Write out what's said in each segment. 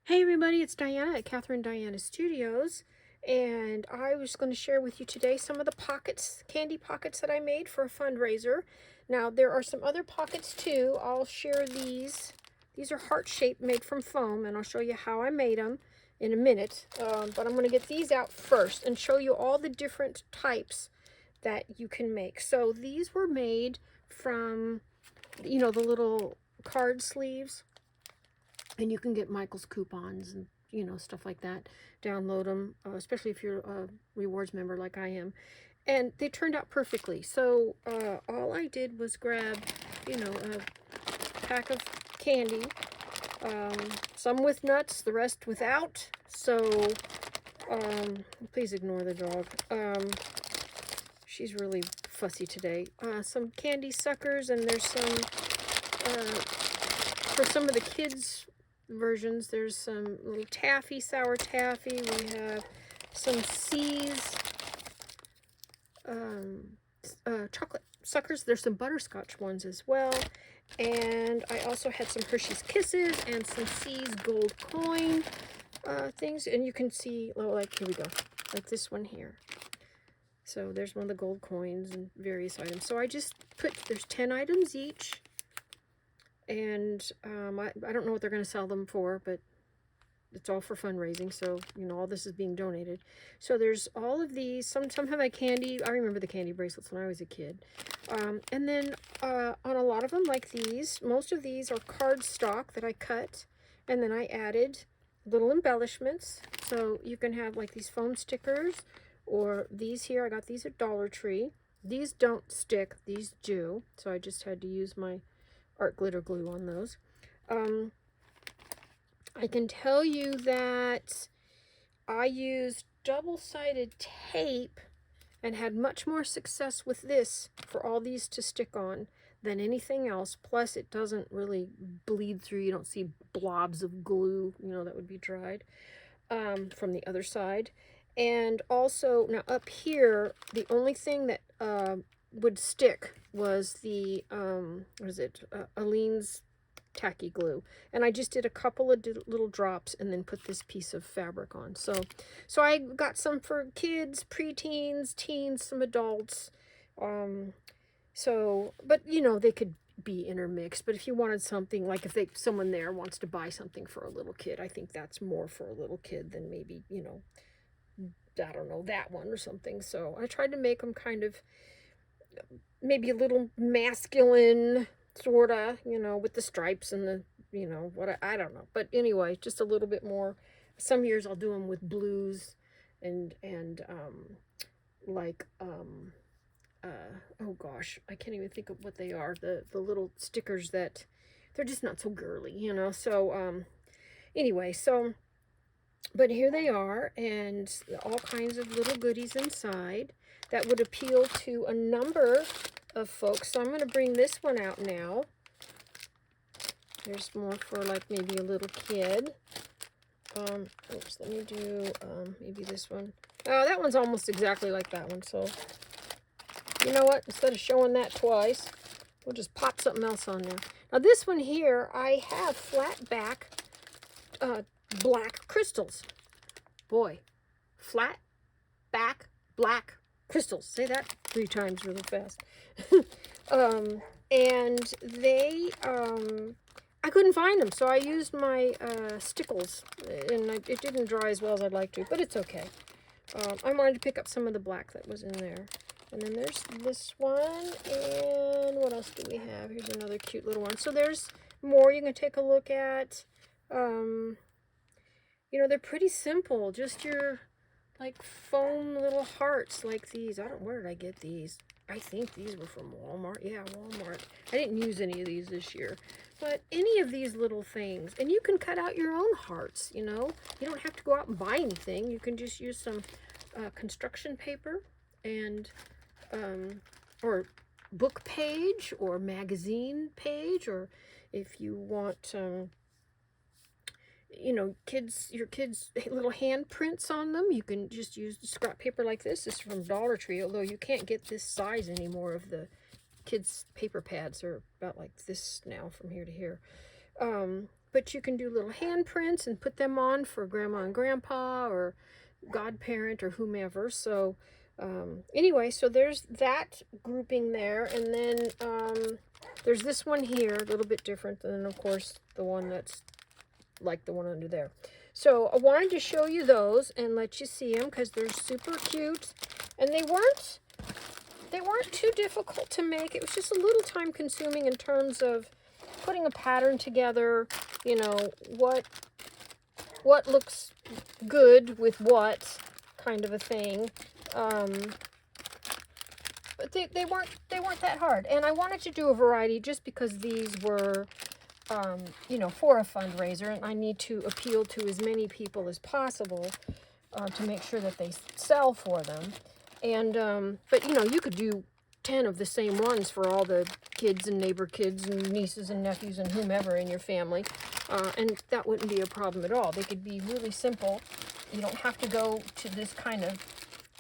Hey everybody, it's Diana at Catherine Diana Studios, and I was going to share with you today some of the pockets, candy pockets that I made for a fundraiser. Now there are some other pockets too. I'll share these. These are heart-shaped, made from foam, and I'll show you how I made them in a minute. But I'm going to get these out first and show you all the different types that you can make. So these were made from, the little card sleeves. And you can get Michael's coupons and, stuff like that. Download them, especially if you're a rewards member like I am. And they turned out perfectly. So all I did was grab, a pack of candy. Some with nuts, the rest without. So please ignore the dog. She's really fussy today. Some candy suckers, and there's some, for some of the kids' versions, there's some little taffy, sour taffy. We have some C's, chocolate suckers. There's some butterscotch ones as well. And I also had some Hershey's Kisses and some C's gold coin things. And you can see, like, here we go, like this one here. So there's one of the gold coins and various items. So I just put, there's 10 items each. And I don't know what they're going to sell them for, but it's all for fundraising. So, all this is being donated. So there's all of these. Some have my candy. I remember the candy bracelets when I was a kid. And then on a lot of them, like these, most of these are cardstock that I cut. And then I added little embellishments. So you can have like these foam stickers, or these here. I got these at Dollar Tree. These don't stick. These do. So I just had to use my art glitter glue on those. I can tell you that I used double-sided tape and had much more success with this for all these to stick on than anything else. Plus, it doesn't really bleed through. You don't see blobs of glue, that would be dried from the other side. And also, now up here, the only thing that would stick was the Aleene's tacky glue, and I just did a couple of little drops and then put this piece of fabric on. So I got some for kids, preteens, teens, some adults. But they could be intermixed. But if you wanted something, like if someone there wants to buy something for a little kid, I think that's more for a little kid than maybe, I don't know, that one or something. So I tried to make them kind of maybe a little masculine, sort of, with the stripes and the, what I don't know. But anyway, just a little bit more. Some years I'll do them with blues and oh gosh, I can't even think of what they are. The little stickers that, they're just not so girly, So anyway, but here they are, and all kinds of little goodies inside that would appeal to a number of folks. So I'm going to bring this one out now. There's more for like maybe a little kid. Oops, let me do maybe this one. Oh, that one's almost exactly like that one. So you know what? Instead of showing that twice, we'll just pop something else on there. Now this one here, I have flat back black crystals. Boy, flat back black crystals. Say that 3 times really fast. And they, I couldn't find them, so I used my stickles, and it didn't dry as well as I'd like to, but it's okay. I wanted to pick up some of the black that was in there. And then there's this one, and what else do we have? Here's another cute little one. So there's more you can take a look at. They're pretty simple. Just your, like, foam little hearts like these. Where did I get these? I think these were from Walmart. Yeah, Walmart. I didn't use any of these this year. But any of these little things. And you can cut out your own hearts, You don't have to go out and buy anything. You can just use some construction paper and, or book page or magazine page, or if you want, your kids' little handprints on them, you can just use scrap paper like this. This is from Dollar Tree, although you can't get this size anymore of the kids' paper pads. Are about like this now from here to here. but you can do little handprints and put them on for grandma and grandpa or godparent or whomever. So anyway, so there's that grouping there. And then there's this one here, a little bit different than, of course, the one that's like the one under there. So I wanted to show you those and let you see them because they're super cute. And they weren't too difficult to make. It was just a little time consuming in terms of putting a pattern together, you know, what looks good with what kind of a thing. But they weren't that hard. And I wanted to do a variety just because these were you know, for a fundraiser, and I need to appeal to as many people as possible to make sure that they sell for them. And but you know, you could do 10 of the same ones for all the kids and neighbor kids and nieces and nephews and whomever in your family, and that wouldn't be a problem at all. They could be really simple. You don't have to go to this kind of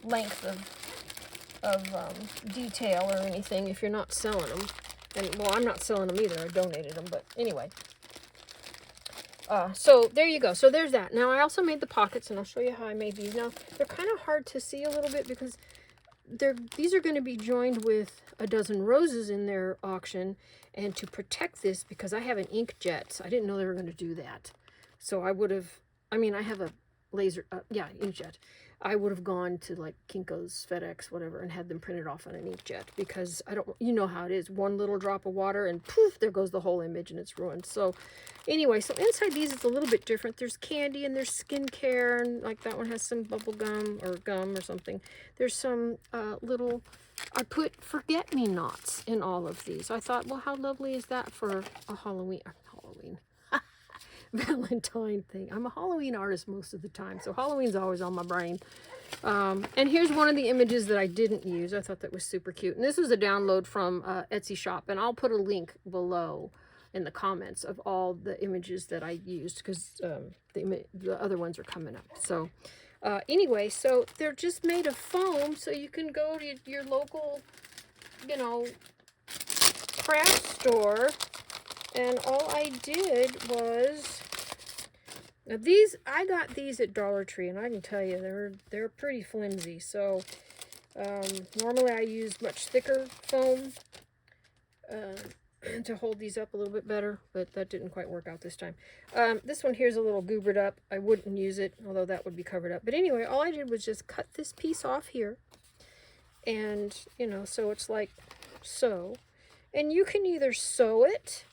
length of detail or anything if you're not selling them. And, well, I'm not selling them either. I donated them, but anyway. So there you go. So there's that. Now, I also made the pockets, and I'll show you how I made these. Now, they're kind of hard to see a little bit because these are going to be joined with a dozen roses in their auction. And to protect this, because I have an inkjet, I didn't know they were going to do that. So I would have, I mean, I have a laser, inkjet. I would have gone to like Kinko's, FedEx, whatever, and had them printed off on an inkjet because I don't, you know how it is. One little drop of water and poof, there goes the whole image and it's ruined. So anyway, so inside these it's a little bit different. There's candy and there's skincare, and like that one has some bubble gum or gum or something. There's some little, I put forget-me-nots in all of these. I thought, well, how lovely is that for a Halloween Valentine thing. I'm a Halloween artist most of the time, so Halloween's always on my brain. And here's one of the images that I didn't use. I thought that was super cute. And this was a download from Etsy shop, and I'll put a link below in the comments of all the images that I used because the other ones are coming up. So anyway, so they're just made of foam, so you can go to your local, you know, craft store. And all I did was, now these, I got these at Dollar Tree, and I can tell you, they're pretty flimsy. So, normally I use much thicker foam to hold these up a little bit better, but that didn't quite work out this time. This one here's a little goobered up. I wouldn't use it, although that would be covered up. But anyway, all I did was just cut this piece off here. And, you know, so it's like so. And you can either sew it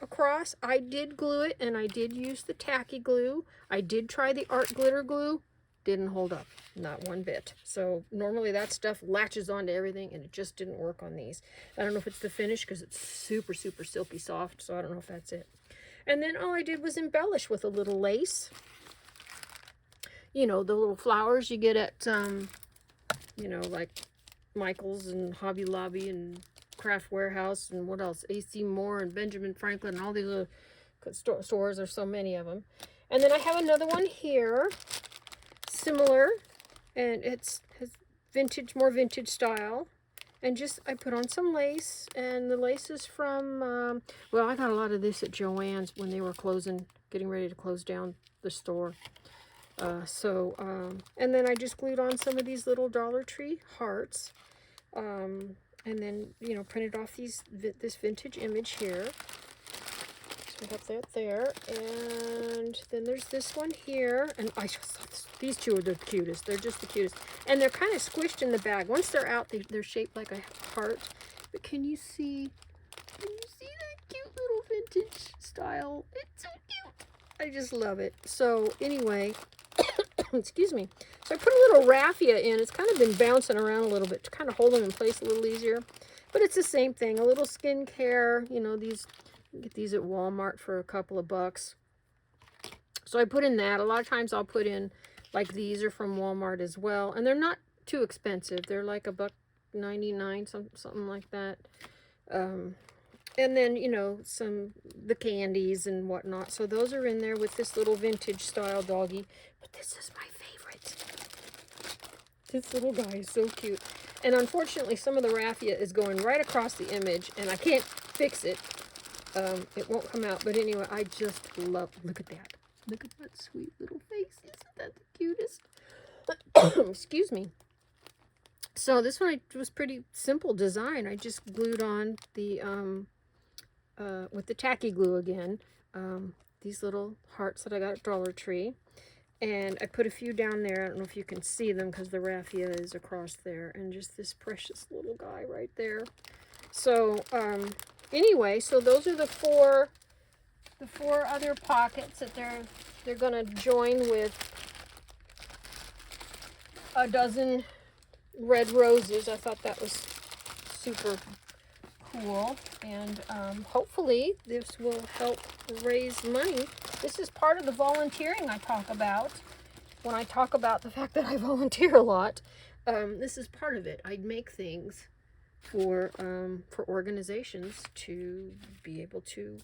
across. I did glue it, and I did use the tacky glue. I did try the art glitter glue. Didn't hold up, not one bit. So normally that stuff latches onto everything, and it just didn't work on these. I don't know if it's the finish because it's super, super silky soft, so I don't know if that's it. And then all I did was embellish with a little lace. You know, the little flowers you get at, you know, like Michael's and Hobby Lobby and Craft Warehouse and what else, AC Moore and Benjamin Franklin and all these little stores. There's so many of them. And then I have another one here, similar, and has vintage, more vintage style. And just I put on some lace, and the lace is from well, I got a lot of this at Joann's when they were closing, getting ready to close down the store. And then I just glued on some of these little Dollar Tree hearts. And then, you know, printed off this vintage image here. So I got that there. And then there's this one here. And I just thought these two are the cutest. They're just the cutest. And they're kind of squished in the bag. Once they're out, they're shaped like a heart. But can you see that cute little vintage style? It's so cute. I just love it. So anyway, excuse me. So I put a little raffia in. It's kind of been bouncing around a little bit to kind of hold them in place a little easier. But it's the same thing. A little skincare. You know, these, you get these at Walmart for a couple of bucks. So I put in that. A lot of times I'll put in, like these are from Walmart as well. And they're not too expensive. They're like $1.99, something like that. And then, you know, the candies and whatnot. So those are in there with this little vintage style doggy. But this is my favorite. This little guy is so cute. And unfortunately, some of the raffia is going right across the image, and I can't fix it. it won't come out. But anyway, I just love, look at that. Look at that sweet little face. Isn't that the cutest? Excuse me. So this one was pretty simple design. I just glued on the, with the tacky glue again, these little hearts that I got at Dollar Tree. And I put a few down there. I don't know if you can see them because the raffia is across there. And just this precious little guy right there. So, anyway, so those are the four other pockets that they're going to join with a dozen red roses. I thought that was super cool. And hopefully this will help raise money. This is part of the volunteering I talk about when I talk about the fact that I volunteer a lot. This is part of it. I make things for organizations to be able to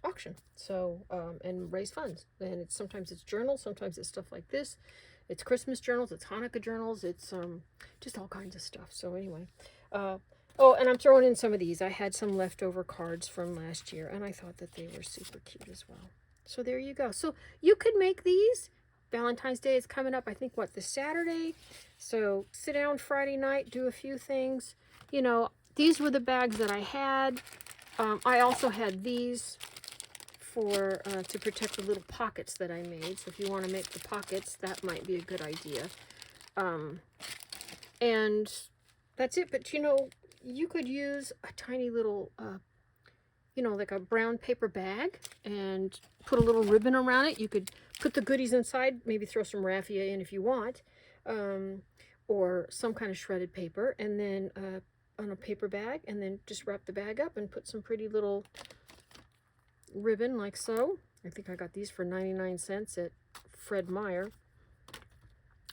auction, so and raise funds. And sometimes it's journals, sometimes it's stuff like this. It's Christmas journals, it's Hanukkah journals, it's just all kinds of stuff. So anyway, oh, and I'm throwing in some of these. I had some leftover cards from last year, and I thought that they were super cute as well. So there you go. So you could make these. Valentine's Day is coming up, I think, what, this Saturday? So sit down Friday night, do a few things. You know, these were the bags that I had. I also had these for to protect the little pockets that I made. So if you want to make the pockets, that might be a good idea. And that's it. But, you know, you could use a tiny little, you know, like a brown paper bag and put a little ribbon around it. You could put the goodies inside, maybe throw some raffia in if you want, or some kind of shredded paper, and then on a paper bag, and then just wrap the bag up and put some pretty little ribbon like so. I think I got these for 99 cents at Fred Meyer,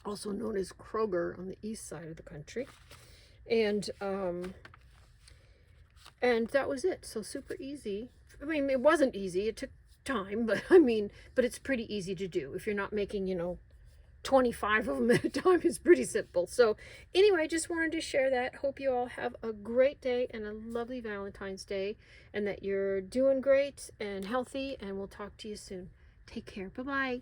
also known as Kroger on the east side of the country. And that was it. So super easy. I mean, it wasn't easy. It took time, but I mean, but it's pretty easy to do. If you're not making, you know, 25 of them at a time, it's pretty simple. So anyway, I just wanted to share that. Hope you all have a great day and a lovely Valentine's Day, and that you're doing great and healthy, and we'll talk to you soon. Take care. Bye-bye.